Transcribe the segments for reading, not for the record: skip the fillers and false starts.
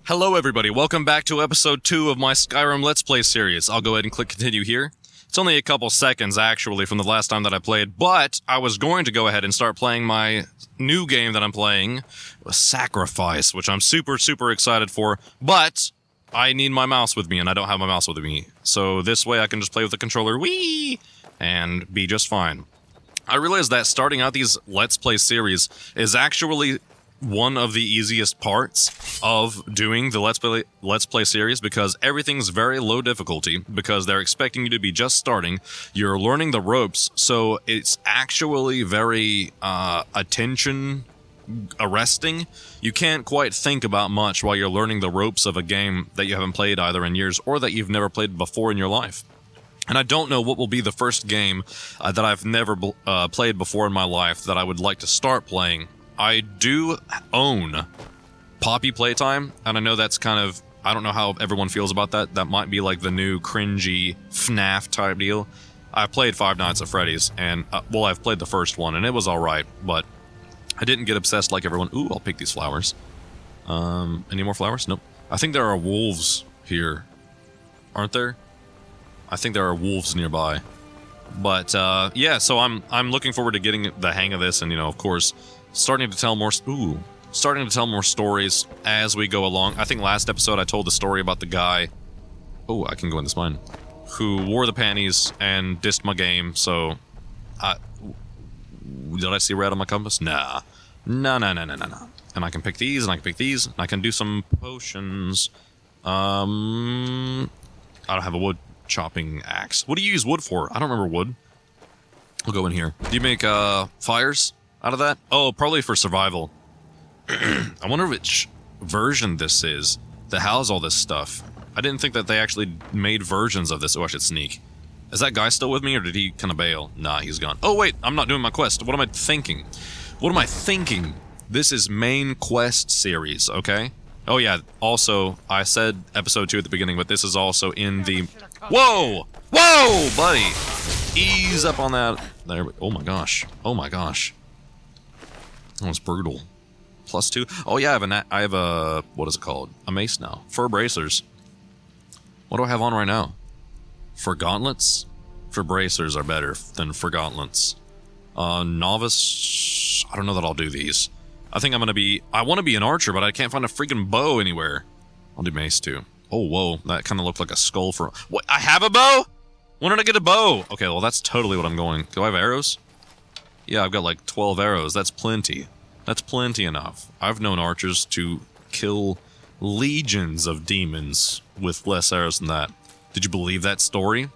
Hello everybody, welcome back to episode 2 of my Skyrim Let's Play series. I'll go ahead and click continue here. It's only a couple seconds actually from the last time that I played, but I was going to go ahead and start playing my new game that I'm playing, Sacrifice, which I'm super excited for, but I need my mouse with me and I don't have my mouse with me. So this way I can just play with the controller, whee, and be just fine. I realized that starting out these Let's Play series is actually one of the easiest parts of doing the Let's Play series because everything's very low difficulty because they're expecting you to be just starting. You're learning the ropes, so it's actually very attention arresting. You can't quite think about much while you're learning the ropes of a game that you haven't played either in years or that you've never played before in your life. And I don't know what will be the first game that I've never played before in my life that I would like to start playing. I do own Poppy Playtime, and I know that's kind of, I don't know how everyone feels about that. That might be like the new cringy FNAF type deal. I played Five Nights at Freddy's, and, well, I've played the first one, and it was alright, but I didn't get obsessed like everyone. Ooh, I'll pick these flowers. Any more flowers? Nope. I think there are wolves here. Aren't there? I think there are wolves nearby. But, yeah, so I'm looking forward to getting the hang of this, and, you know, of course, starting to tell more stories as we go along. I think last episode I told the story about the guy, oh, I can go in this mine, who wore the panties and dissed my game, so, did I see red on my compass? Nah. No. And I can pick these, and I can pick these, and I can do some potions. I don't have a wood chopping axe. What do you use wood for? I don't remember wood. We'll go in here. Do you make, fires out of that? Oh, probably for survival. I wonder which version this is that has all this stuff. I didn't think that they actually made versions of this. Oh, I should sneak. Is that guy still with me, or did he kind of bail? Nah, he's gone. Oh, wait, I'm not doing my quest. What am I thinking? This is main quest series, okay? Oh, yeah, also, I said episode 2 at the beginning, but this is also in the... Whoa! Whoa, buddy! Ease up on that. There we... Oh, my gosh. That was brutal. +2. Oh yeah, I have a what is it called? A mace now. Fur bracers. What do I have on right now? For gauntlets? For bracers are better than for gauntlets. Novice. I don't know that I'll do these. I think I'm gonna be. I want to be an archer, but I can't find a freaking bow anywhere. I'll do mace too. Oh whoa, that kind of looked like a skull for. What? I have a bow? When did I get a bow? Okay, well that's totally what I'm going. Do I have arrows? Yeah, I've got like 12 arrows. That's plenty. That's plenty enough. I've known archers to kill legions of demons with less arrows than that. Did you believe that story?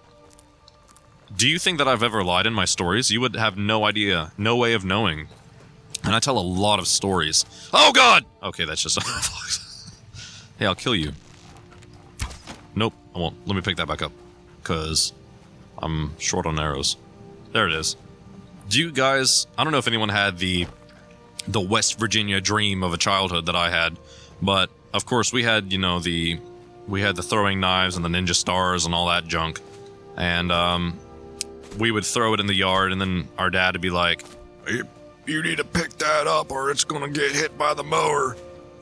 Do you think that I've ever lied in my stories? You would have no idea, no way of knowing. And I tell a lot of stories. Oh god! Okay, that's just a fox. Hey, I'll kill you. Nope, I won't. Let me pick that back up. Because I'm short on arrows. There it is. Do you guys... I don't know if anyone had the West Virginia dream of a childhood that I had, but of course we had, you know, we had the throwing knives and the ninja stars and all that junk, and we would throw it in the yard, and then our dad would be like, you need to pick that up or it's gonna get hit by the mower.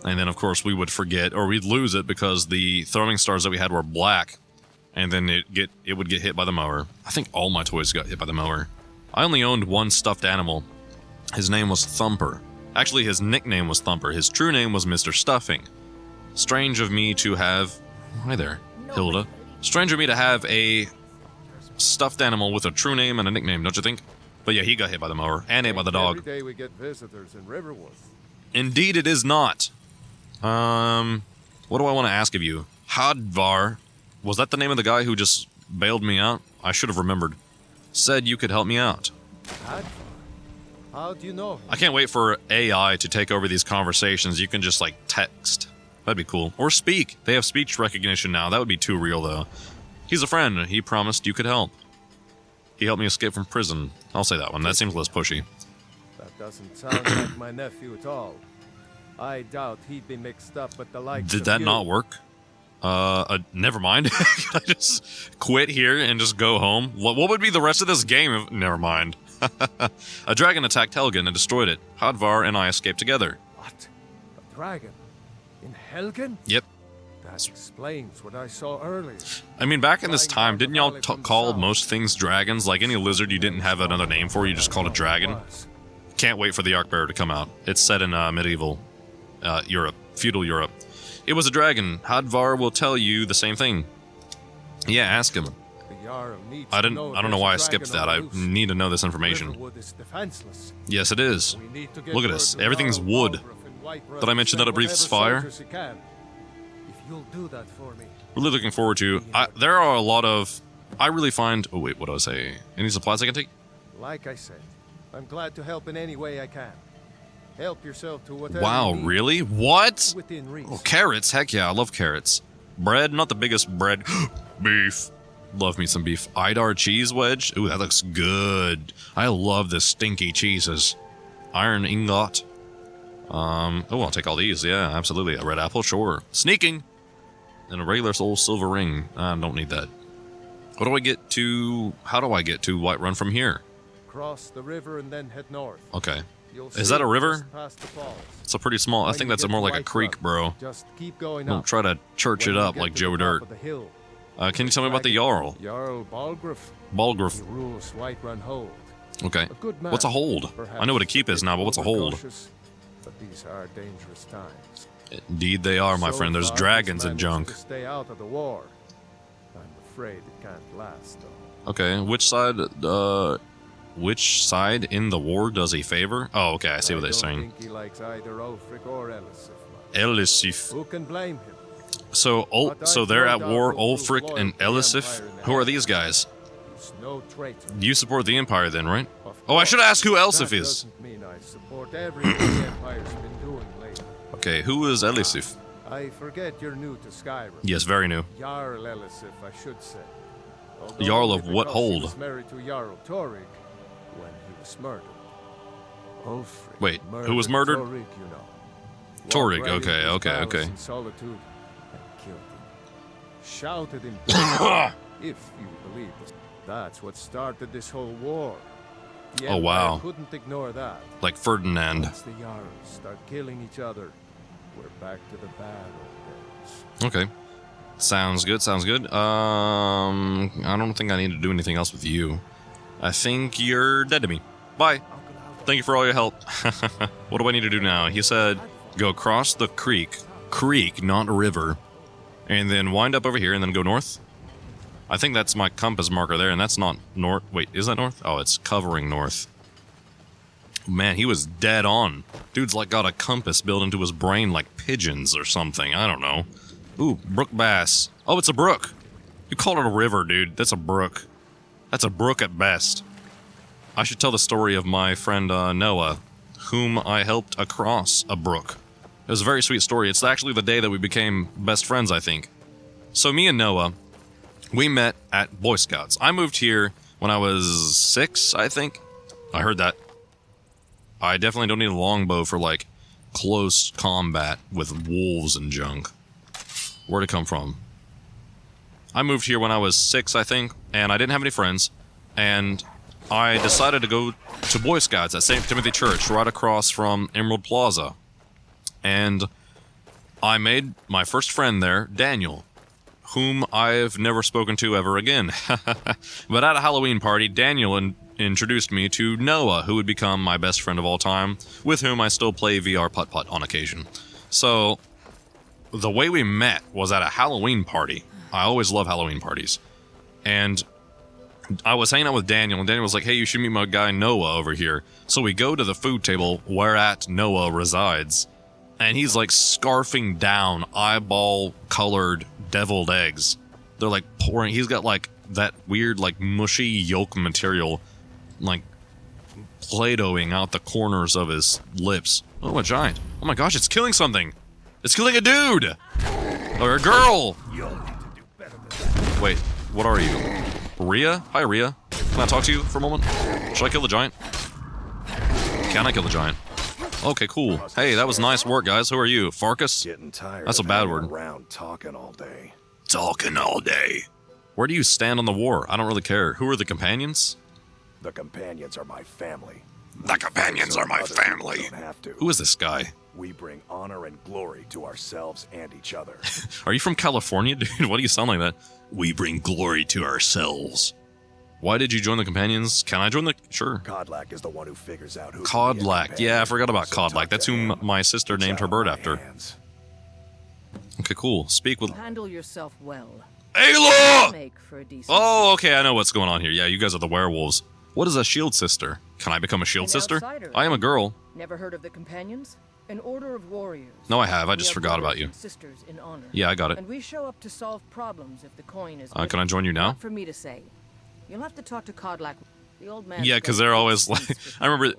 And then of course we would forget, or we'd lose it because the throwing stars that we had were black, and then it would get hit by the mower. I think all my toys got hit by the mower. I only owned one stuffed animal. His name was Thumper. Actually, his nickname was Thumper. His true name was Mr. Stuffing. Strange of me to have... Hi there, Hilda. Strange of me to have a stuffed animal with a true name and a nickname, don't you think? But yeah, he got hit by the mower, and hit by the dog. Every day we get visitors in Riverwood. Indeed it is not. What do I want to ask of you? Hadvar, was that the name of the guy who just bailed me out? I should have remembered. Said you could help me out. How do you know? I can't wait for AI to take over these conversations. You can just, like, text. That'd be cool. Or speak. They have speech recognition now. That would be too real, though. He's a friend. He promised you could help. He helped me escape from prison. I'll say that one. That seems less pushy. That doesn't sound like my nephew at all. I doubt he'd be mixed up with the likes Did that not work? Never mind. Can I just quit here and just go home? What would be the rest of this game if... Never mind. A dragon attacked Helgen and destroyed it. Hadvar and I escaped together. What? A dragon? In Helgen? Yep. That explains what I saw earlier. I mean, back in this time, didn't y'all call most things dragons? Like any lizard you didn't have another name for, you just called a dragon? Can't wait for the Ark Bearer to come out. It's set in medieval Europe, feudal Europe. It was a dragon. Hadvar will tell you the same thing. Yeah, ask him. I don't know why I skipped that. I need to know this information. Yes, it is. Look at this. Everything's wood. Did I mention that it breathes fire? Really looking forward to. There are a lot of. I really find. Oh wait, what do I say? Any supplies I can take? Like I said, I'm glad to help in any way I can. Help yourself to whatever. Wow, really? What? Within reach. Oh, carrots. Heck yeah, I love carrots. Bread, not the biggest bread. Beef. Love me some beef. Idar cheese wedge. Ooh, that looks good. I love the stinky cheeses. Iron ingot. Oh, I'll take all these. Yeah, absolutely. A red apple, sure. Sneaking. And a regular old silver ring. I don't need that. What do I get to... How do I get to Whiterun from here? Cross the river and then head north. Okay. Is that a river? It's a pretty small... I think that's more like a creek, bro. Just keep going Don't up. try to church it up like Joe Dirt. Can you tell me about the Jarl? Jarl Balgruuf. Balgruuf. He rules Whiterun Hold. Okay. A good man, What's a hold? I know what a keep is now, but what's a hold? But these are dangerous times. Indeed they are, my friend. There's dragons and junk. To stay out of the war. I'm afraid it can't last, though. Okay, which side in the war does he favor? Oh, okay, I see what they're saying. I don't think he likes either Ulfric or Elisif much. Elisif. Who can blame him? So they're at war, Ulfric and Elisif? Who are these guys? He's no traitor. You support the Empire then, right? Oh, I should ask who Elisif is. That doesn't mean I support everything the Empire's been doing lately. Okay, who is Elisif? I forget you're new to Skyrim. Yes, very new. Jarl Elisif, I should say. Although Jarl of what because hold? He was married to Jarl Torig when he was murdered. Ulfric Wait, who was murdered? Torig, you know. Torig, Walked right okay, into his okay, palace okay. in solitude and killed him. Shouted him down, if you believe this. That's what started this whole war. The Oh, Empire wow. couldn't ignore that. Like Ferdinand. Once the Jarls start killing each other, we're back to the bad old days. Okay. Sounds good, sounds good. I don't think I need to do anything else with you. I think you're dead to me. Bye. Thank you for all your help. What do I need to do now? He said, go across the creek. Creek, not a river. And then wind up over here and then go north. I think that's my compass marker there, and that's not north. Wait, is that north? Oh, it's covering north. Man, he was dead on. Dude's like got a compass built into his brain like pigeons or something. I don't know. Ooh, brook bass. Oh, it's a brook. You called it a river, dude. That's a brook. That's a brook at best. I should tell the story of my friend Noah, whom I helped across a brook. It was a very sweet story. It's actually the day that we became best friends, I think. So me and Noah, we met at Boy Scouts. I moved here when I was 6, I think. I heard that. I definitely don't need a longbow for, like, close combat with wolves and junk. Where'd it come from? I moved here when I was 6, I think, and I didn't have any friends, and I decided to go to Boy Scouts at St. Timothy Church, right across from Emerald Plaza. And I made my first friend there, Daniel, whom I've never spoken to ever again. But at a Halloween party, Daniel introduced me to Noah, who would become my best friend of all time, with whom I still play VR putt-putt on occasion. So, the way we met was at a Halloween party. I always love Halloween parties. And I was hanging out with Daniel, and Daniel was like, hey, you should meet my guy Noah over here. So we go to the food table whereat Noah resides, and he's like scarfing down eyeball-colored deviled eggs. They're like pouring, he's got like that weird like mushy yolk material like Play-Dohing out the corners of his lips. Oh, a giant. Oh my gosh, it's killing something. It's killing a dude! Or a girl! Wait, what are you? Rhea? Hi, Rhea. Can I talk to you for a moment? Should I kill the giant? Can I kill the giant? Okay, cool. Hey, that was nice work, guys. Who are you? Farkas? Getting tired. That's a bad word. Around talking all day. Talking all day. Where do you stand on the war? I don't really care. Who are the companions? The companions are my family. The companions are my family. Don't have to. Who is this guy? We bring honor and glory to ourselves and each other. Are you from California, dude? Why do you sound like that? We bring glory to ourselves. Why did you join the companions? Can I join the... Sure. Codlack is the one who figures out who... Codlack. Yeah, I forgot about Codlack. That's who my sister named her bird after. Okay, cool. Speak with... Handle yourself well. Ayla! Make for a decent Oh, okay, I know what's going on here. Yeah, you guys are the werewolves. What is a shield sister? Can I become a shield An sister? outsider. I am a girl. Never heard of the companions? An order of warriors. No, I have. I We just have forgot about brothers you. and sisters in honor. Yeah, I got it. And we show up to solve problems if the coin is Can I join you now? Not for me to say. You'll have to talk to Codlack. The old man. Yeah, because they're always like... I remember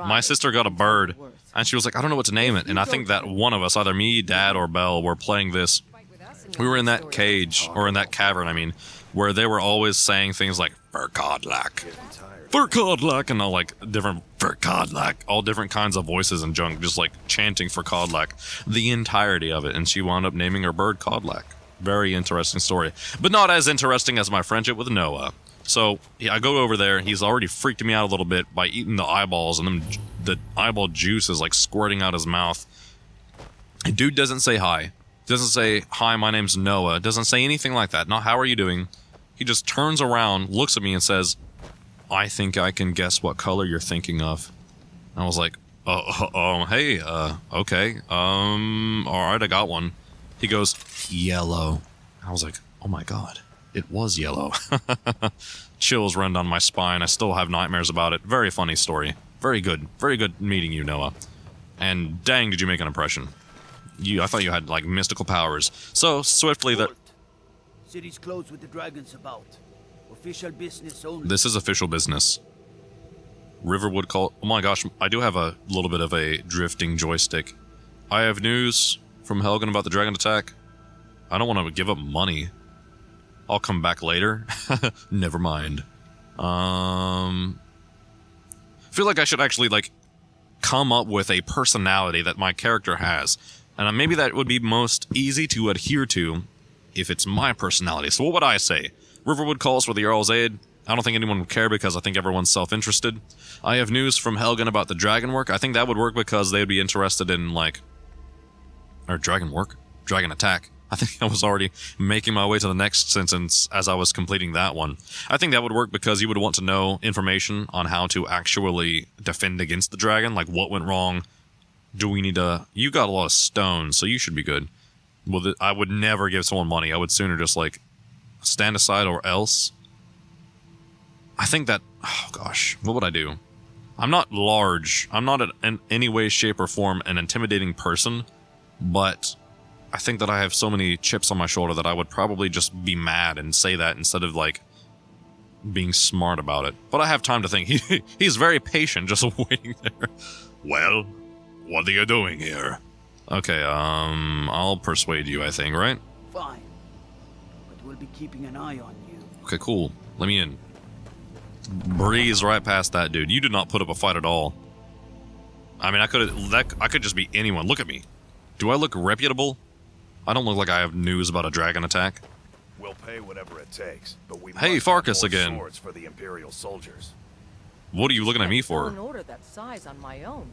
my sister got a bird, and she was like, I don't know what to name it. And I think that one of us, either me, Dad, or Belle, were playing this. We were in that cage, or in that cavern, I mean, where they were always saying things like, for Codlack. For Codlack, and all like different, for Codlack, all different kinds of voices and junk, just like chanting for Codlack, the entirety of it. And she wound up naming her bird Codlack. Very interesting story, but not as interesting as my friendship with Noah. So yeah, I go over there. He's already freaked me out a little bit by eating the eyeballs, and the eyeball juice is like squirting out his mouth. The dude doesn't say hi. Doesn't say, hi, my name's Noah. Doesn't say anything like that. Not, how are you doing? He just turns around, looks at me, and says, I think I can guess what color you're thinking of. I was like, hey, okay. Alright, I got one. He goes, yellow. I was like, oh my god, it was yellow. Chills run down my spine. I still have nightmares about it. Very funny story. Very good meeting you, Noah. And dang, did you make an impression. I thought you had, like, mystical powers. So, swiftly that... City's closed with the dragons about. Official business only. This is official business. Riverwood call... Oh my gosh, I do have a little bit of a drifting joystick. I have news from Helgen about the dragon attack. I don't want to give up money. I'll come back later. Never mind. I feel like I should actually, like, come up with a personality that my character has. And maybe that would be most easy to adhere to if it's my personality. So what would I say? Riverwood calls for the Jarl's aid. I don't think anyone would care because I think everyone's self-interested. I have news from Helgen about the dragon work. I think that would work because they would be interested in, like... Or dragon work? Dragon attack. I think I was already making my way to the next sentence as I was completing that one. I think that would work because you would want to know information on how to actually defend against the dragon. Like, what went wrong? Do we need to... You got a lot of stones, so you should be good. Well, I would never give someone money. I would sooner just, like, stand aside or else. I think that... Oh, gosh. What would I do? I'm not large. I'm not in any way, shape, or form an intimidating person. But I think that I have so many chips on my shoulder that I would probably just be mad and say that instead of, like, being smart about it. But I have time to think. He's very patient, just waiting there. Well... What are you doing here? Okay, I'll persuade you, I think, right? Fine. But we'll be keeping an eye on you. Okay, cool. Let me in. Breeze right past that dude. You did not put up a fight at all. I mean, I could just be anyone. Look at me. Do I look reputable? I don't look like I have news about a dragon attack. We'll pay whatever it takes, but we Hey, must have Farkas more again. swords for the Imperial soldiers. What are you looking at me An for? order that size on my own.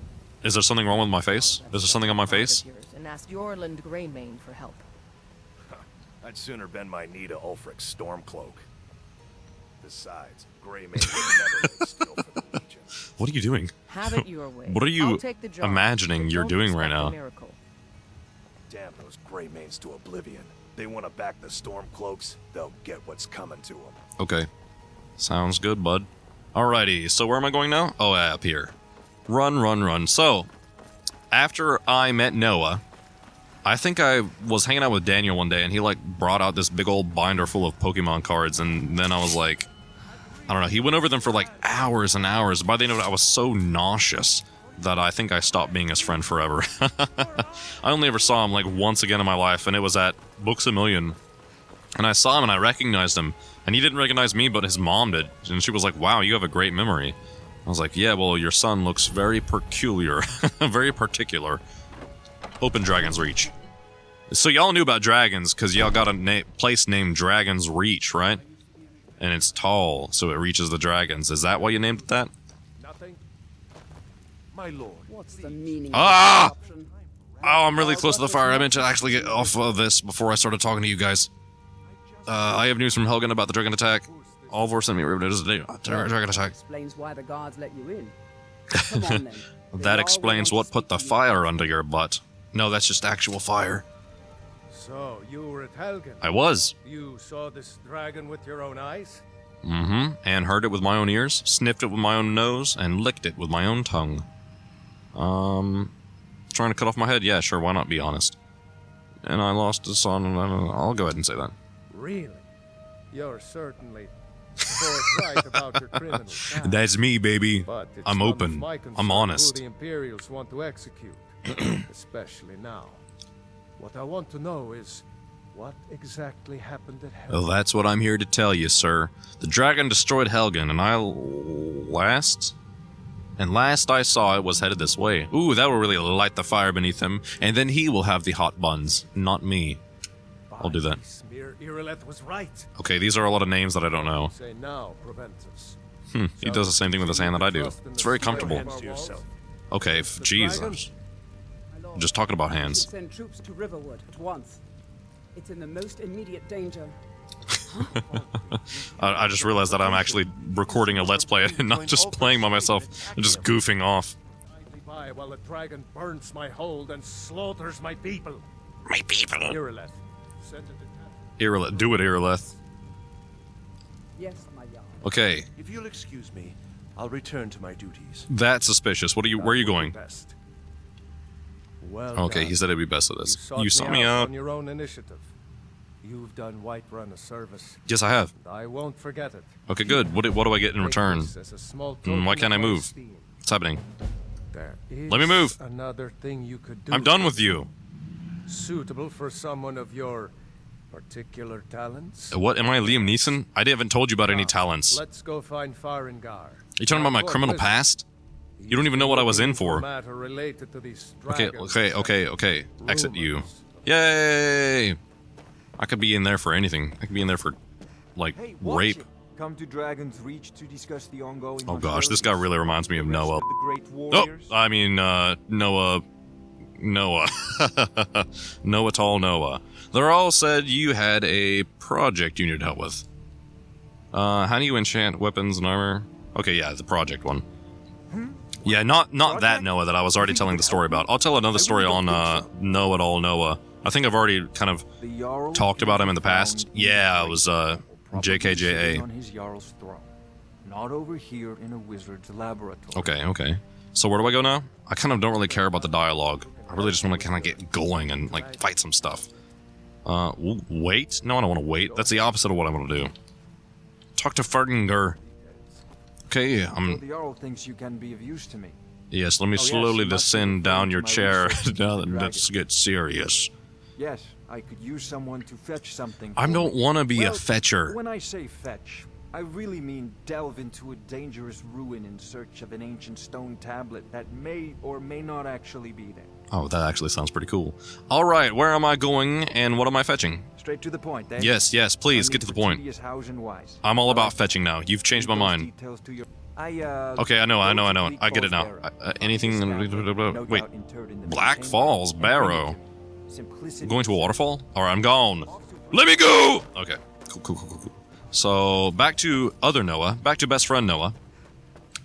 Is there something wrong with my face? Is there something on my face? And ask Yorland Greymane for help. I'd sooner bend my knee to Ulfric's Stormcloak. Besides, Greymane would never lay still for the Legion. What are you doing? Have it your way. What are you I'll take the job, imagining but you're don't doing right expect a now? miracle. Damn those Greymanes to oblivion. They want to back the Stormcloaks, they'll get what's coming to them. Okay. Sounds good, bud. Alrighty, so where am I going now? Oh, up here. Run. So, after I met Noah, I think I was hanging out with Daniel one day, and he, like, brought out this big old binder full of Pokemon cards, and then I was like, I don't know, he went over them for, like, hours and hours. By the end of it, I was so nauseous that I think I stopped being his friend forever. I only ever saw him, like, once again in my life, and it was at Books A Million. And I saw him, and I recognized him, and he didn't recognize me, but his mom did. And she was like, wow, you have a great memory. I was like, yeah, well, your son looks very peculiar. Very particular. Open Dragon's Reach. So y'all knew about dragons, because y'all got a place named Dragon's Reach, right? And it's tall, so it reaches the dragons. Is that why you named it that? Nothing. my lord. What's the meaning Ah! of this option? Oh, I'm really close to the fire. I meant to actually get off of this before I started talking to you guys. I have news from Helgen about the dragon attack. Alvor sent me a dragon attack. Explains why the guards let you in. Come on then. That explains what put the fire under your butt. No, that's just actual fire. So, you were at Helgen. I was. You saw this dragon with your own eyes? Mm-hmm. And heard it with my own ears, sniffed it with my own nose, and licked it with my own tongue. Trying to cut off my head? Yeah, sure, why not be honest? And I lost the son, and I'll go ahead and say that. Really? You're certainly forthright about your criminal past. That's me, baby. But it's I'm none of open. my concern I'm honest. Who the Imperials want to execute, especially now. What I want to know is what exactly happened at Helgen. Well, that's what I'm here to tell you, sir. The dragon destroyed Helgen, and last I saw it was headed this way. Ooh, that will really light the fire beneath him, and then he will have the hot buns, not me. I'll do that. Smear Irileth was right. Okay, these are a lot of names that I don't know. Say now, Proventus. He does the same thing with his hand that I do. It's very comfortable. Hands to yourself. Okay, Jesus. I'm just talking about hands. Send troops to Riverwood at once. It's in the most immediate danger. I just realized that I'm actually recording a Let's Play and not just playing by myself and just goofing off. Idly by while the dragon burns my hold and slaughters my people. My people. Irileth, send it to Irileth, do it, Irileth. Yes, my Jarl. Okay, If you'll excuse me, I'll return to my duties. that's suspicious. Where are you going? Best. Well Okay, done. he said it'd be best at You this. You sought me on out. your own initiative. You've done Whiterun a service, Yes, I have. and I won't forget it. Okay, good. What do I get in Take return? this as a small Why token can't I of my move? esteem. What's happening? There is Let me move. Another thing you could do. I'm done with you. Suitable for someone of your particular talents. What, am I Liam Neeson? I haven't told you about any Now, talents. Let's go find Farengar. You talking about my criminal past? You don't even know what I was in for. Matter related to these Okay, dragons okay. and Exit you. rumors. Yay! I could be in there for anything. I could be in there for, like, Hey, watch rape. it. Come to Dragon's Reach to discuss the ongoing. Oh gosh, this guy really reminds me of hostilities. Noah. The great Oh, warriors. I mean, Noah. Noah Tall Noah. They're all said you had a project you needed help with. How do you enchant weapons and armor? Okay, yeah, the project one. Yeah, not that Project? Noah that I was already telling the story about. I'll tell another story on Noah Tall Noah. I think I've already kind of The Jarl talked about him in the found past. in Yeah, it the was Probably JKJA. sitting on his Jarl's throne. Not over here in a wizard's laboratory. Okay. So where do I go now? I kind of don't really care about the dialogue. I really just want to kind of get going and like fight some stuff. Wait? No, I don't want to wait. That's the opposite of what I want to do. Talk to Ferdinger. Okay, So the Jarl thinks you can be of use to me. yes, let me yes, slowly you must be descend down referring your to my chair. research Now into let's get serious. Yes, I could use someone to fetch something. I for don't me. want to be a Well, fetcher. When I say fetch, I really mean delve into a dangerous ruin in search of an ancient stone tablet that may or may not actually be there. Oh, that actually sounds pretty cool. All right, where am I going and what am I fetching? Straight to the point, eh? Yes, please, get to the point. I'm all about fetching now. You've changed my mind. Okay, I know. I get it now. Anything... Wait, Black Falls Barrow. Going to a waterfall? Alright, I'm gone. Let me go! Okay, cool. So, back to other Noah. Back to best friend Noah.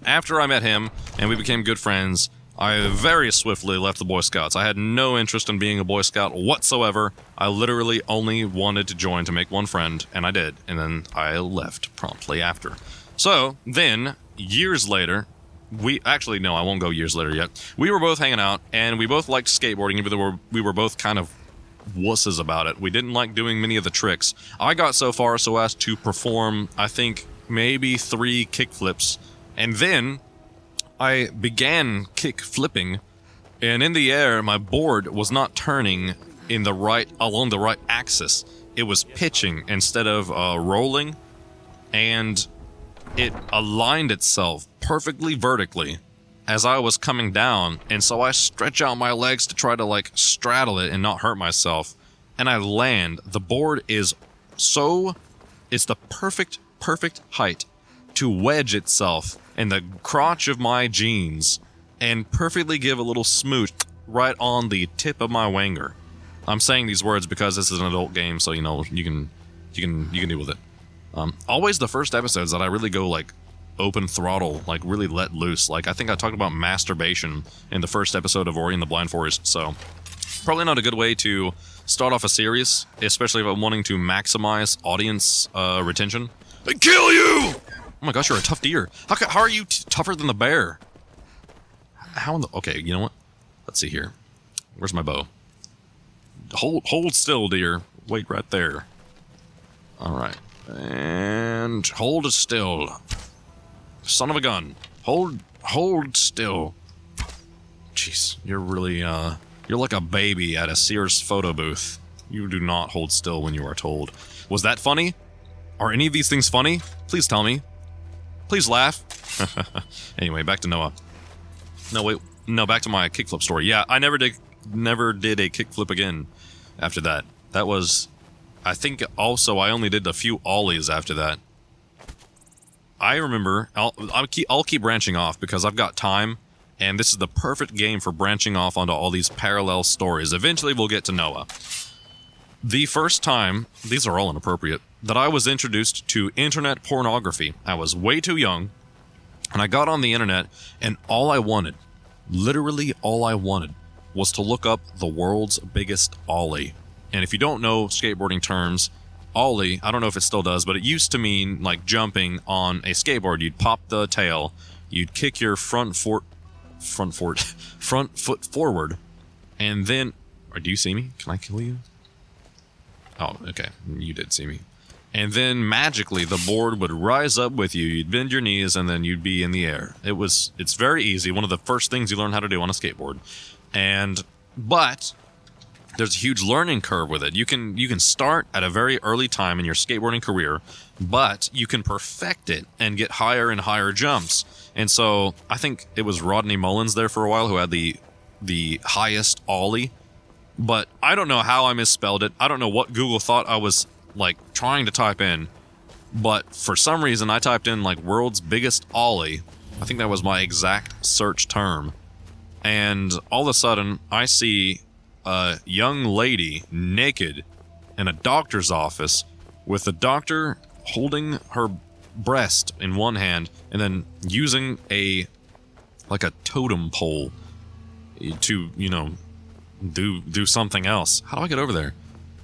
After I met him, and we became good friends, I very swiftly left the Boy Scouts. I had no interest in being a Boy Scout whatsoever. I literally only wanted to join to make one friend, and I did. And then I left promptly after. So, then, years later... Actually, no, I won't go years later yet. We were both hanging out, and we both liked skateboarding, even though we were both kind of wusses about it. We didn't like doing many of the tricks. I got so far so as to perform, I think, maybe 3 kickflips, and then I began kick flipping, and in the air, my board was not turning along the right axis. It was pitching instead of rolling, and it aligned itself perfectly vertically as I was coming down, and so I stretch out my legs to try to like straddle it and not hurt myself, and I land. The board is it's the perfect height to wedge itself in the crotch of my jeans and perfectly give a little smooch right on the tip of my wanger. I'm saying these words because this is an adult game, so you know you can deal with it. Always the first episodes that I really go like open throttle, like really let loose. Like I think I talked about masturbation in the first episode of Ori and the Blind Forest, so probably not a good way to start off a series, especially if I'm wanting to maximize audience retention. They kill you! Oh my gosh, you're a tough deer. How are you tougher than the bear? How in the... Okay, you know what? Let's see here. Where's my bow? Hold still, deer. Wait right there. Alright. And hold it still. Son of a gun. Hold still. Jeez, you're really, you're like a baby at a Sears photo booth. You do not hold still when you are told. Was that funny? Are any of these things funny? Please tell me. Please laugh. Anyway, back to Noah. No, wait. No, back to my kickflip story. Yeah, I never did a kickflip again after that. That was... I think also I only did a few ollies after that. I remember... I'll keep branching off because I've got time, and this is the perfect game for branching off onto all these parallel stories. Eventually we'll get to Noah. The first time, these are all inappropriate, that I was introduced to internet pornography, I was way too young, and I got on the internet, and all I wanted, literally all I wanted, was to look up the world's biggest ollie. And if you don't know skateboarding terms, ollie, I don't know if it still does, but it used to mean like jumping on a skateboard. You'd pop the tail, you'd kick your front foot forward, and then... do you see me? Can I kill you? Oh, okay. You did see me. And then magically the board would rise up with you. You'd bend your knees and then you'd be in the air. It's very easy. One of the first things you learn how to do on a skateboard. But there's a huge learning curve with it. You can start at a very early time in your skateboarding career, but you can perfect it and get higher and higher jumps. And so I think it was Rodney Mullins there for a while who had the highest ollie. But I don't know how I misspelled it. I don't know what Google thought I was, like, trying to type in. But for some reason, I typed in, like, world's biggest ollie. I think that was my exact search term. And all of a sudden, I see a young lady naked in a doctor's office with the doctor holding her breast in one hand and then using a totem pole to, you know... do something else. How do I get over there?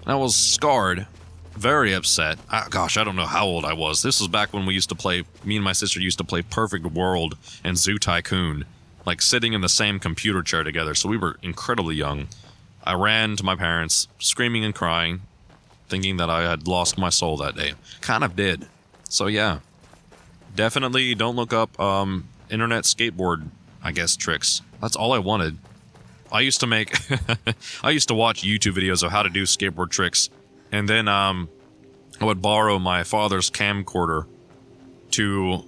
I was scarred, very upset. Gosh, I don't know how old I was. This was back when me and my sister used to play Perfect World and Zoo Tycoon, like sitting in the same computer chair together, so we were incredibly young. I ran to my parents, screaming and crying, thinking that I had lost my soul that day. Kind of did. So yeah, definitely don't look up internet skateboard, I guess, tricks. That's all I wanted. I used to watch YouTube videos of how to do skateboard tricks, and then I would borrow my father's camcorder to,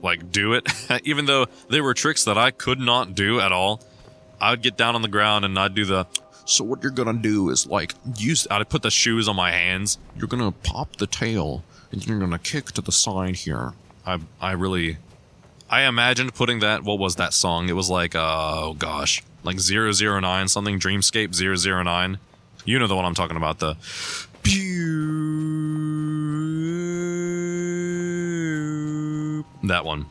like, do it. Even though they were tricks that I could not do at all, I would get down on the ground and I'd do so what you're gonna do is, like, I'd put the shoes on my hands. You're gonna pop the tail, and you're gonna kick to the side here. I imagined putting that, what was that song? It was like, oh gosh, like 009, something, Dreamscape 009. You know the one I'm talking about, the... That one.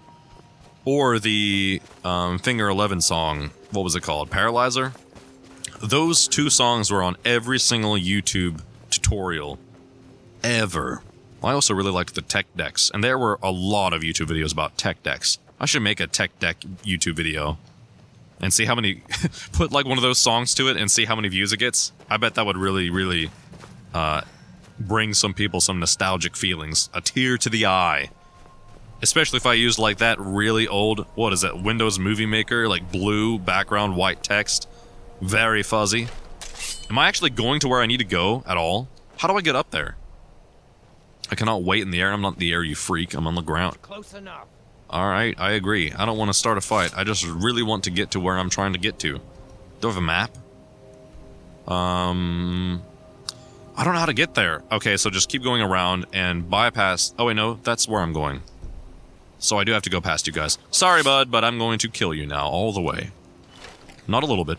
Or the Finger 11 song, what was it called? Paralyzer? Those two songs were on every single YouTube tutorial ever. I also really liked the tech decks, and there were a lot of YouTube videos about tech decks. I should make a tech deck YouTube video and see how many... put like one of those songs to it and see how many views it gets. I bet that would really, really bring some people some nostalgic feelings. A tear to the eye. Especially if I used like that really old... What is that? Windows Movie Maker? Like blue background, white text. Very fuzzy. Am I actually going to where I need to go at all? How do I get up there? I cannot wait in the air. I'm not in the air, you freak. I'm on the ground. Close enough. Alright, I agree. I don't want to start a fight. I just really want to get to where I'm trying to get to. Do I have a map? I don't know how to get there. Okay, so just keep going around and bypass... Oh wait, no, that's where I'm going. So I do have to go past you guys. Sorry, bud, but I'm going to kill you now, all the way. Not a little bit.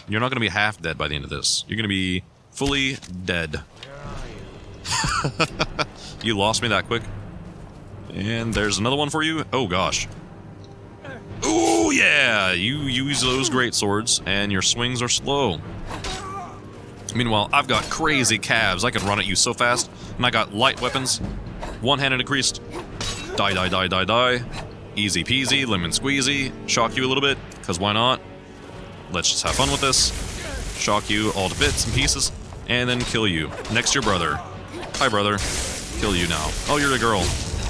You're not going to be half dead by the end of this. You're going to be fully dead. You lost me that quick. And there's another one for you. Oh, gosh. Ooh, yeah! You use those great swords, and your swings are slow. Meanwhile, I've got crazy calves. I can run at you so fast. And I got light weapons. One-handed increased. Die, die, die, die, die. Easy peasy, lemon squeezy. Shock you a little bit, because why not? Let's just have fun with this. Shock you all to bits and pieces, and then kill you. Next, your brother. Hi, brother. Kill you now. Oh, you're a girl.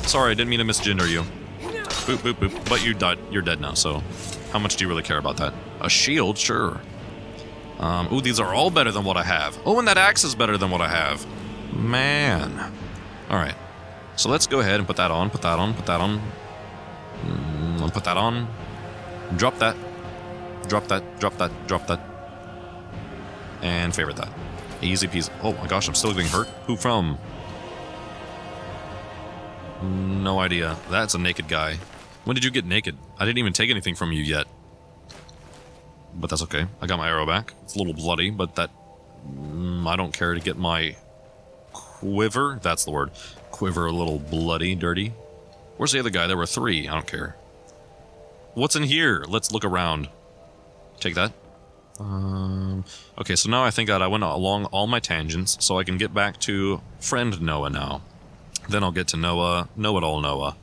Sorry, I didn't mean to misgender you. Boop, boop, boop. But you died. You're dead now, so how much do you really care about that? A shield? Sure. Ooh, these are all better than what I have. Oh, and that axe is better than what I have. Man. Alright. So let's go ahead and put that on, put that on, put that on. Put that on. Drop that. Drop that, drop that, drop that. And favorite that. Easy peasy. Oh my gosh, I'm still getting hurt. Who from? No idea. That's a naked guy. When did you get naked? I didn't even take anything from you yet. But that's okay. I got my arrow back. It's a little bloody, but that... I don't care to get my quiver. That's the word. Quiver a little bloody, dirty. Where's the other guy? There were 3. I don't care. What's in here? Let's look around. Take that. Okay, so now I think that I went along all my tangents, so I can get back to friend Noah now. Then I'll get to Noah, know-it-all Noah.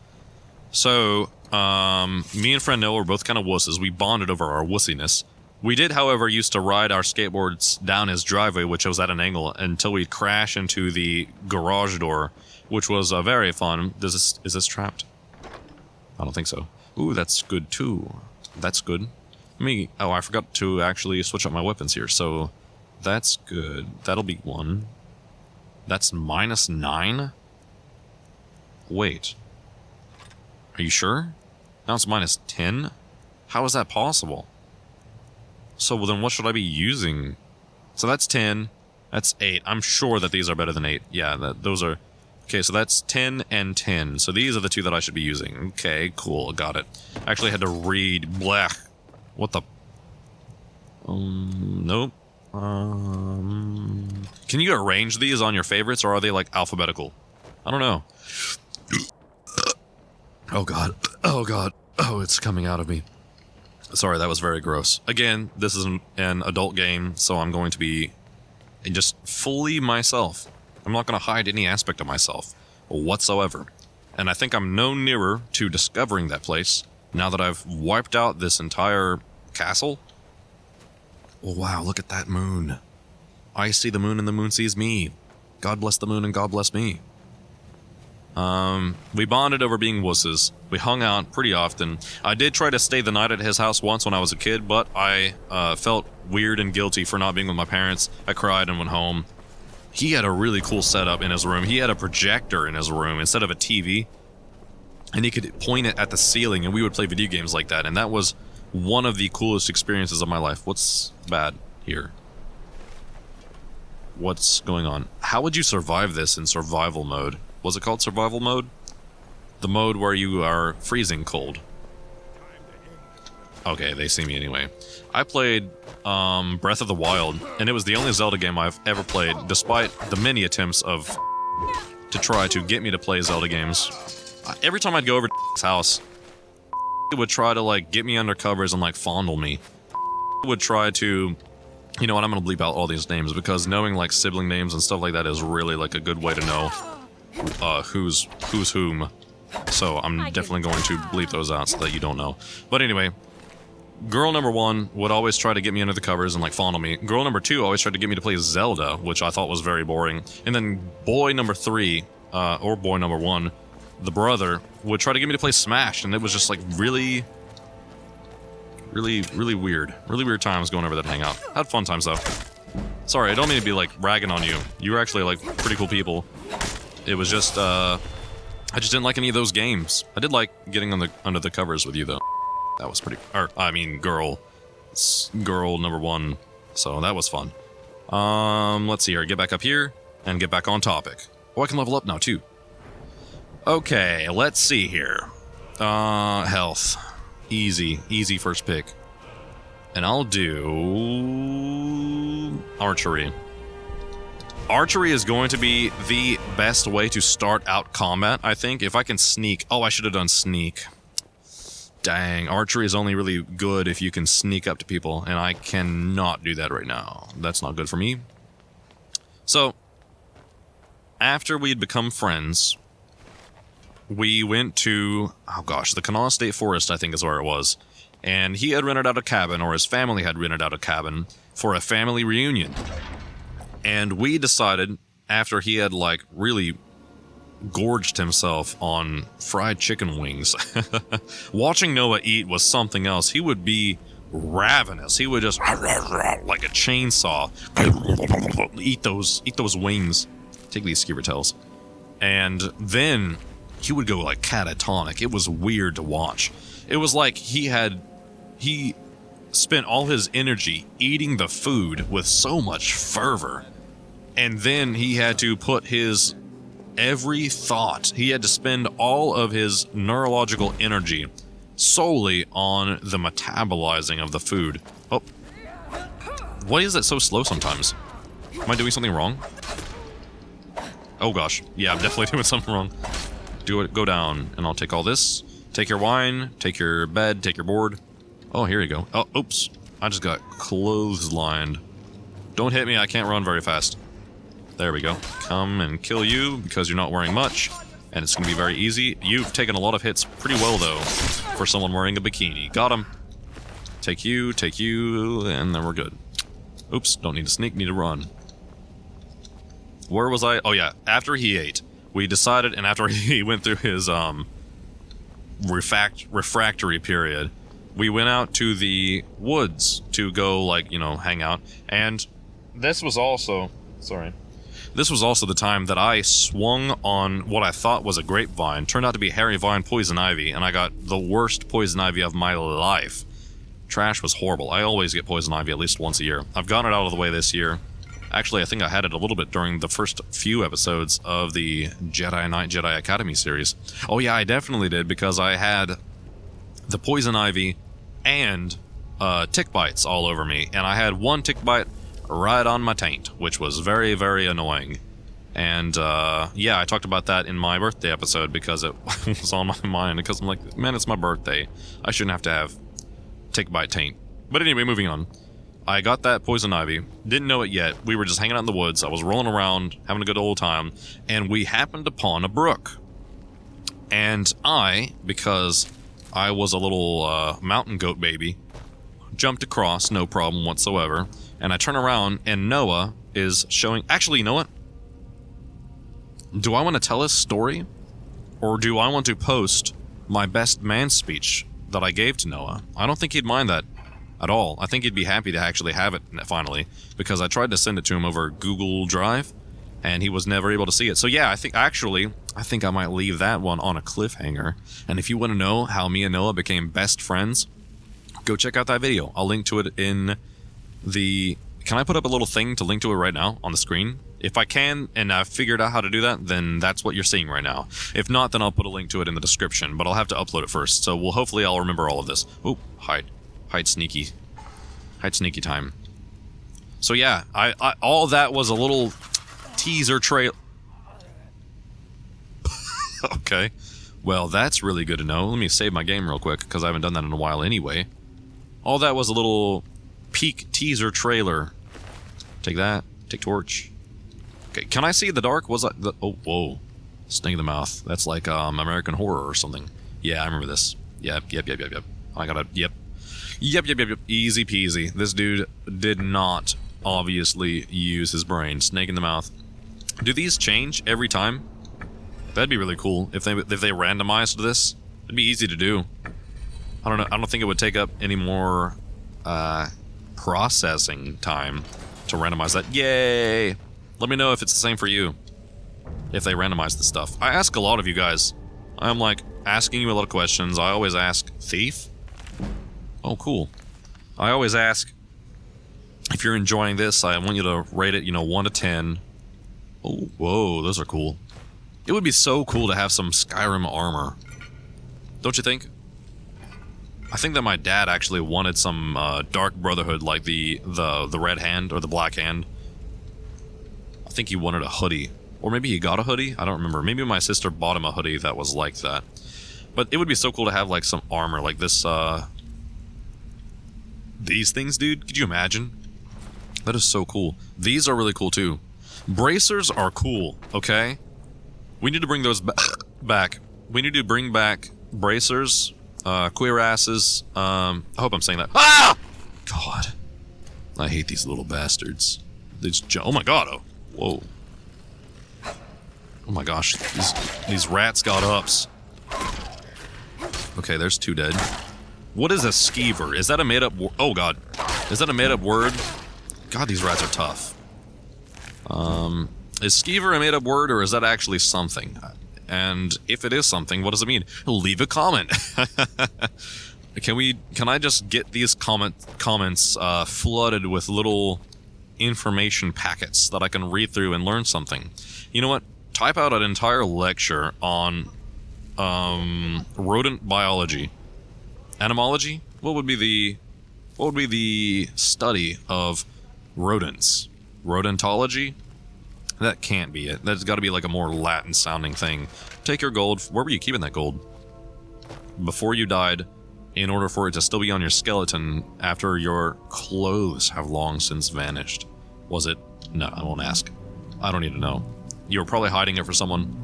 So, me and friend Noah were both kind of wusses. We bonded over our wussiness. We did, however, used to ride our skateboards down his driveway, which was at an angle, until we'd crash into the garage door, which was very fun. Is this trapped? I don't think so. Ooh, that's good too. That's good. Oh, I forgot to actually switch up my weapons here, so that's good. That'll be 1. That's -9? Wait. Are you sure? Now it's -10? How is that possible? So well, then what should I be using? So that's 10. That's 8. I'm sure that these are better than 8. Yeah, those are... Okay, so that's 10 and 10. So these are the 2 that I should be using. Okay, cool. Got it. Actually had to read... Blech. What the... Nope. Can you arrange these on your favorites, or are they, like, alphabetical? I don't know. Oh, God. Oh, God. Oh, it's coming out of me. Sorry, that was very gross. Again, this is an adult game, so I'm going to be just fully myself. I'm not going to hide any aspect of myself whatsoever. And I think I'm no nearer to discovering that place now that I've wiped out this entire castle. Oh, wow, look at that moon. I see the moon and the moon sees me. God bless the moon and God bless me. We bonded over being wusses. We hung out pretty often. I did try to stay the night at his house once when I was a kid, but I felt weird and guilty for not being with my parents. I cried and went home. He had a really cool setup in his room. He had a projector in his room instead of a TV. And he could point it at the ceiling, and we would play video games like that. And that was one of the coolest experiences of my life. What's bad here? What's going on? How would you survive this in survival mode? Was it called survival mode? The mode where you are freezing cold. Okay, they see me anyway. I played Breath of the Wild, and it was the only Zelda game I've ever played, despite the many attempts of to try to get me to play Zelda games. Every time I'd go over to his house, he would try to, like, get me under covers and, like, fondle me. Would try to... You know what, I'm gonna bleep out all these names, because knowing, like, sibling names and stuff like that is really, like, a good way to know who's whom. So I'm definitely going to bleep those out so that you don't know. But anyway, girl number 1 would always try to get me under the covers and, like, fondle me. Girl number 2 always tried to get me to play Zelda, which I thought was very boring. And then boy number 3, or boy number 1, the brother, would try to get me to play Smash, and it was just, like, really weird. Really weird times going over that hangout. Had fun times, though. Sorry, I don't mean to be, like, ragging on you. You were actually, like, pretty cool people. It was just, I just didn't like any of those games. I did like getting under the covers with you, though. That was pretty... I mean, girl number 1. So, that was fun. Let's see here. Get back up here, and get back on topic. Oh, I can level up now, too. Okay, let's see here. Health. Easy first pick. And I'll do archery. Archery is going to be the best way to start out combat, I think. If I can sneak... Oh, I should have done sneak. Dang, archery is only really good if you can sneak up to people, and I cannot do that right now. That's not good for me. So, after we'd become friends, we went to... Oh gosh, the Kanawha State Forest, I think is where it was. And he had rented out a cabin, or his family had rented out a cabin, for a family reunion. And we decided, after he had, like, really gorged himself on fried chicken wings, watching Noah eat was something else. He would be ravenous. He would just, like a chainsaw, eat those wings. Take these skeever tails. And then he would go, like, catatonic. It was weird to watch. It was like he spent all his energy eating the food with so much fervor, and then he had to put his every thought, he had to spend all of his neurological energy solely on the metabolizing of the food. Oh, why is it so slow sometimes? Am I doing something wrong? Oh gosh, yeah, I'm definitely doing something wrong. Do it, go down, and I'll take all this. Take your wine, take your bed, take your board. Oh, here you go. Oh, oops. I just got clotheslined. Don't hit me, I can't run very fast. There we go. Come and kill you because you're not wearing much, and it's going to be very easy. You've taken a lot of hits pretty well, though, for someone wearing a bikini. Got him. Take you, and then we're good. Oops, don't need to sneak, need to run. Where was I? Oh, yeah, after he ate, we decided, and after he went through his, refractory period, we went out to the woods to go, like, you know, hang out. And this was also... Sorry. This was also the time that I swung on what I thought was a grapevine. Turned out to be hairy vine poison ivy, and I got the worst poison ivy of my life. Trash was horrible. I always get poison ivy at least once a year. I've gotten it out of the way this year. Actually, I think I had it a little bit during the first few episodes of the Jedi Knight Jedi Academy series. Oh yeah, I definitely did, because I had the poison ivy and tick bites all over me, and I had one tick bite right on my taint, which was very, very annoying. And yeah, I talked about that in my birthday episode because it was on my mind, because I'm like, man, it's my birthday. I shouldn't have to have tick bite taint. But anyway, moving on. I got that poison ivy, didn't know it yet. We were just hanging out in the woods. I was rolling around, having a good old time, and we happened upon a brook. And I, because I was a little mountain goat baby, jumped across, no problem whatsoever. And I turn around, and Noah is showing... Actually, you know what? Do I want to tell his story? Or do I want to post my best man speech that I gave to Noah? I don't think he'd mind that at all. I think he'd be happy to actually have it finally, because I tried to send it to him over Google Drive, and he was never able to see it. So yeah, I think I might leave that one on a cliffhanger. And if you want to know how me and Noah became best friends, go check out that video. I'll link to it in the... Can I put up a little thing to link to it right now on the screen? If I can, and I've figured out how to do that, then that's what you're seeing right now. If not, then I'll put a link to it in the description, but I'll have to upload it first. So hopefully I'll remember all of this. Oop, hide sneaky time. So yeah, I all that was a little teaser trail. Okay, well that's really good to know. Let me save my game real quick, because I haven't done that in a while anyway. All that was a little peek teaser trailer. Take that, take torch. Okay, can I see in the dark? Was that the... Oh, whoa. Snake in the mouth. That's like American Horror or something. Yeah, I remember this. Yep. I gotta... Yep. Easy peasy. This dude did not obviously use his brain. Snake in the mouth. Do these change every time? That'd be really cool if they randomized this. It'd be easy to do. I don't know. I don't think it would take up any more processing time to randomize that. Yay! Let me know if it's the same for you, if they randomize the stuff. I ask a lot of you guys. I'm like asking you a lot of questions. I always ask, thief? Oh, cool. I always ask, if you're enjoying this, I want you to rate it, 1 to 10. Oh, whoa, those are cool. It would be so cool to have some Skyrim armor. Don't you think? I think that my dad actually wanted some Dark Brotherhood, like the red hand or the black hand. I think he wanted a hoodie. Or maybe he got a hoodie? I don't remember. Maybe my sister bought him a hoodie that was like that. But it would be so cool to have like some armor like this, these things, dude. Could you imagine? That is so cool. These are really cool too. Bracers are cool, okay? We need to bring those back. We need to bring back bracers, cuirasses. I hope I'm saying that. Ah! God. I hate these little bastards. They just oh my god, oh. Whoa. Oh my gosh, these rats got ups. Okay, there's 2 dead. What is a skeever? Is that a made-up oh god. Is that a made-up word? God, these rats are tough. Is skeever a made-up word, or is that actually something? And if it is something, what does it mean? Leave a comment. Can I just get these comments flooded with little information packets that I can read through and learn something? You know what? Type out an entire lecture on rodent biology. Entomology? What would be the study of rodents? Rodentology? That can't be it. That's got to be like a more Latin sounding thing. Take your gold. Where were you keeping that gold? Before you died, in order for it to still be on your skeleton after your clothes have long since vanished. Was it? No, I won't ask. I don't need to know. You were probably hiding it for someone.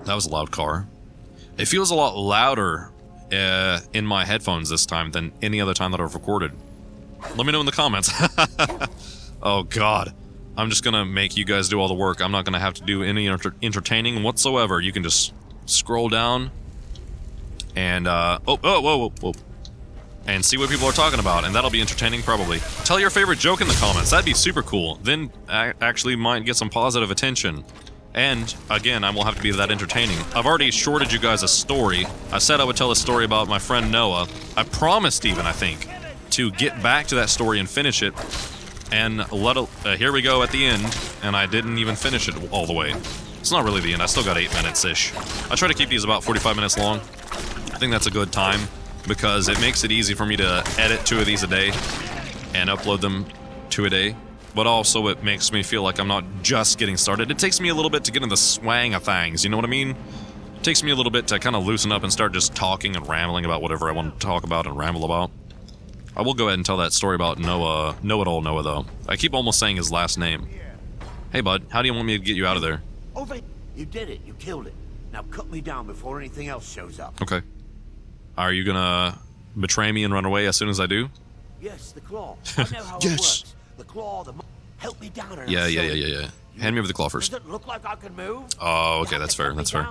That was a loud car. It feels a lot louder in my headphones this time than any other time that I've recorded. Let me know in the comments. Oh god. I'm just gonna make you guys do all the work. I'm not gonna have to do any entertaining whatsoever. You can just scroll down and whoa, and see what people are talking about, and that'll be entertaining probably. Tell your favorite joke in the comments. That'd be super cool. Then I actually might get some positive attention. And again, I will have to be that entertaining. I've already shorted you guys a story. I said I would tell a story about my friend Noah. I promised even, I think, to get back to that story and finish it. And here we go at the end, and I didn't even finish it all the way. It's not really the end. I still got 8 minutes-ish. I try to keep these about 45 minutes long. I think that's a good time, because it makes it easy for me to edit 2 of these a day and upload them 2 a day. But also it makes me feel like I'm not just getting started. It takes me a little bit to get in the swang of things, you know what I mean? It takes me a little bit to kind of loosen up and start just talking and rambling about whatever I want to talk about and ramble about. I will go ahead and tell that story about Noah, Know-It-All Noah, though. I keep almost saying his last name. Hey, bud, how do you want me to get you out of there? Over. You did it. You killed it. Now cut me down before anything else shows up. Okay. Are you gonna betray me and run away as soon as I do? Yes, the claw. I know how it works. The claw, help me down. And Yeah. Hand me over the claw first. Does it look like I can move? Oh, okay, that's fair, that's fair.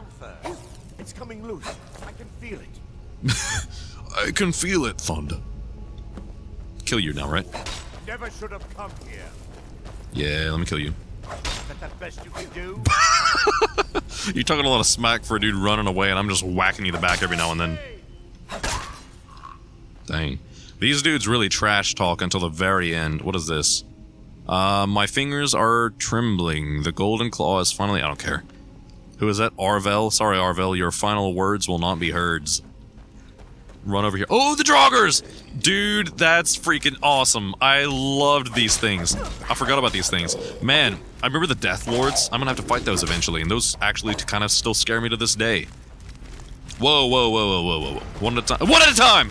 It's coming loose. I can feel it. I can feel it, Thunder. Kill you now, right? Never should have come here. Yeah, let me kill you. Is that the best you can do? You're talking a lot of smack for a dude running away, and I'm just whacking you in the back every now and then. Dang. These dudes really trash talk until the very end. What is this? My fingers are trembling. The golden claw is finally... I don't care. Who is that? Arvel? Sorry, Arvel. Your final words will not be heard. Run over here. Oh, the DRAUGRs! Dude, that's freaking awesome. I loved these things. I forgot about these things. Man, I remember the Death Lords. I'm gonna have to fight those eventually, and those actually kind of still scare me to this day. Whoa. One at a time. One at a time!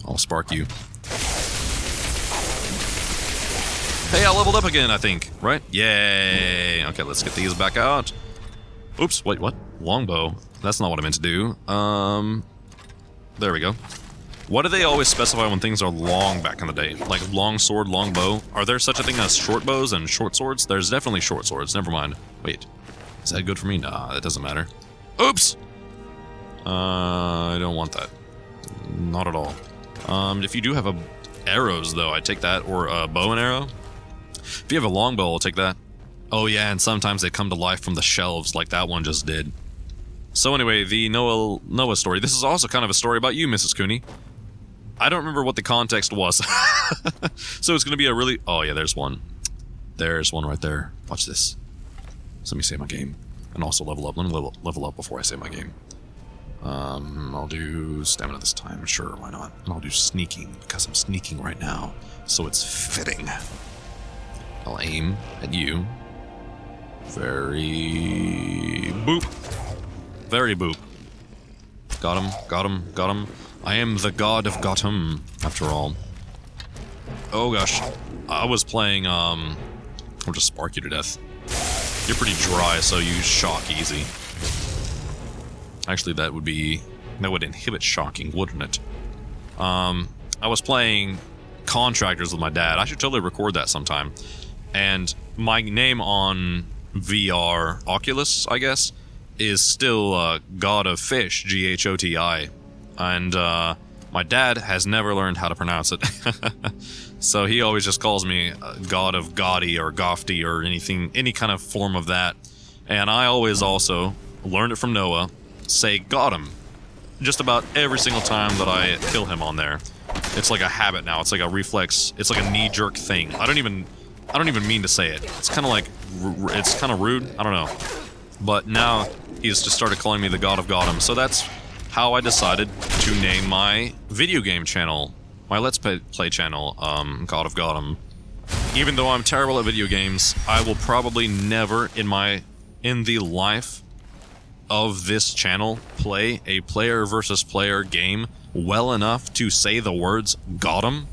I'll spark you. Hey, I leveled up again, I think. Right? Yay! Okay, let's get these back out. Oops, wait, what? Longbow. That's not what I meant to do. There we go. Why do they always specify when things are long back in the day? Like long sword, long bow? Are there such a thing as short bows and short swords? There's definitely short swords, never mind. Wait, is that good for me? Nah, that doesn't matter. Oops! I don't want that. Not at all. If you do have arrows, though, I'd take that, or a bow and arrow. If you have a longbow, I'll take that. Oh yeah, and sometimes they come to life from the shelves like that one just did. So anyway, the Noah story. This is also kind of a story about you, Mrs. Cooney. I don't remember what the context was. So it's going to be a really... Oh yeah, there's one. There's one right there. Watch this. So let me save my game. And also level up. Let me level up before I save my game. I'll do stamina this time. Sure, why not? And I'll do sneaking, because I'm sneaking right now. So it's fitting. I'll aim at you. Very boop. Very boop. Got him, got him, got him. I am the god of Gotham, after all. Oh gosh. I was playing, I'll just spark you to death. You're pretty dry, so you shock easy. Actually, that would inhibit shocking, wouldn't it? I was playing Contractors with my dad. I should totally record that sometime. And my name on VR Oculus, I guess, is still God of Fish, G-H-O-T-I. And my dad has never learned how to pronounce it. So he always just calls me God of Gaudy or Gofty or anything, any kind of form of that. And I always also learned it from Noah, say got him. Just about every single time that I kill him on there. It's like a habit now. It's like a reflex. It's like a knee-jerk thing. I don't even mean to say it. It's kind of like, it's kind of rude. I don't know. But now he's just started calling me the God of Gotham. So that's how I decided to name my video game channel, my Let's Play channel, God of Gotham. Even though I'm terrible at video games, I will probably never in the life of this channel play a player versus player game well enough to say the words Gotham.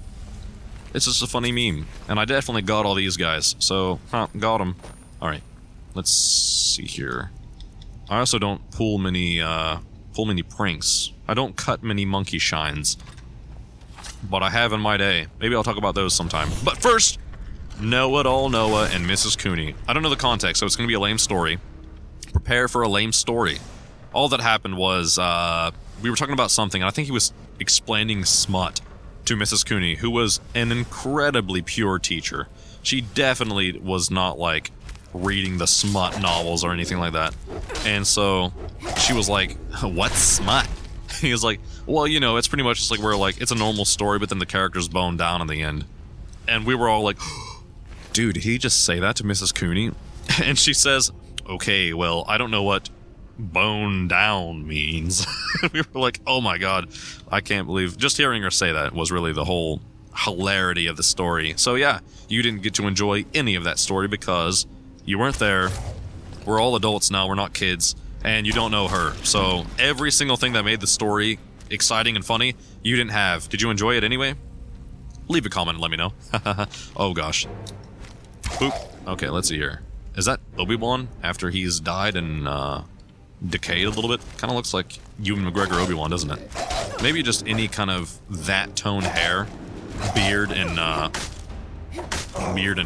It's just a funny meme. And I definitely got all these guys, so, got them. Alright, let's see here. I also don't pull many pranks. I don't cut many monkey shines. But I have in my day. Maybe I'll talk about those sometime. But first, Know-It-All Noah and Mrs. Cooney. I don't know the context, so it's going to be a lame story. Prepare for a lame story. All that happened was, we were talking about something, and I think he was explaining smut to Mrs. Cooney, who was an incredibly pure teacher. She definitely was not, like, reading the smut novels or anything like that. And so, she was like, what's smut? He was like, well, you know, it's pretty much just like where, like, it's a normal story, but then the characters bone down in the end. And we were all like, dude, did he just say that to Mrs. Cooney? And she says, okay, well, I don't know what bone down means. We were like, oh my god, I can't believe, just hearing her say that was really the whole hilarity of the story. So yeah, you didn't get to enjoy any of that story because you weren't there. We're all adults now, we're not kids, and you don't know her. So every single thing that made the story exciting and funny, you didn't have. Did you enjoy it anyway? Leave a comment and let me know. Oh gosh. Boop. Okay, let's see here. Is that Obi-Wan after he's died and decayed a little bit? Kind of looks like Ewan McGregor Obi-Wan, doesn't it? Maybe just any kind of that tone hair, beard and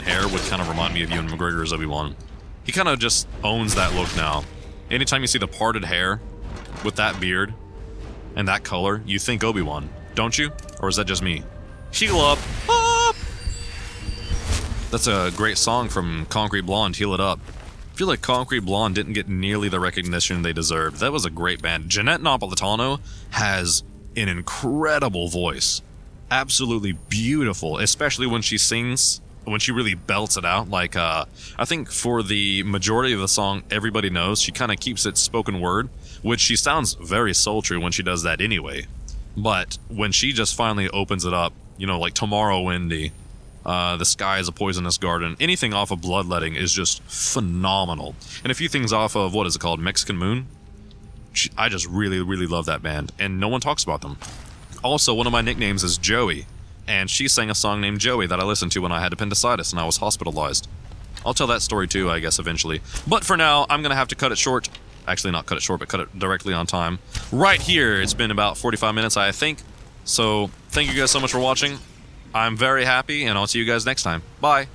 hair would kind of remind me of Ewan McGregor's Obi-Wan. He kind of just owns that look now. Anytime you see the parted hair with that beard and that color, you think Obi-Wan, don't you? Or is that just me? Heal up! Up! That's a great song from Concrete Blonde, Heal It Up. I feel like Concrete Blonde didn't get nearly the recognition they deserved. That was a great band. Jeanette Napolitano has an incredible voice. Absolutely beautiful, especially when she sings, when she really belts it out. Like, I think for the majority of the song Everybody Knows, she kind of keeps it spoken word, which she sounds very sultry when she does that anyway. But when she just finally opens it up, you know, like Tomorrow Windy, The Sky is a Poisonous Garden, anything off of Bloodletting is just phenomenal. And a few things off of, what is it called, Mexican Moon? I just really, really love that band, and no one talks about them. Also, one of my nicknames is Joey, and she sang a song named Joey that I listened to when I had appendicitis and I was hospitalized. I'll tell that story too, I guess, eventually. But for now, I'm gonna have to cut it short. Actually, not cut it short, but cut it directly on time. Right here, it's been about 45 minutes, I think. So, thank you guys so much for watching. I'm very happy, and I'll see you guys next time. Bye!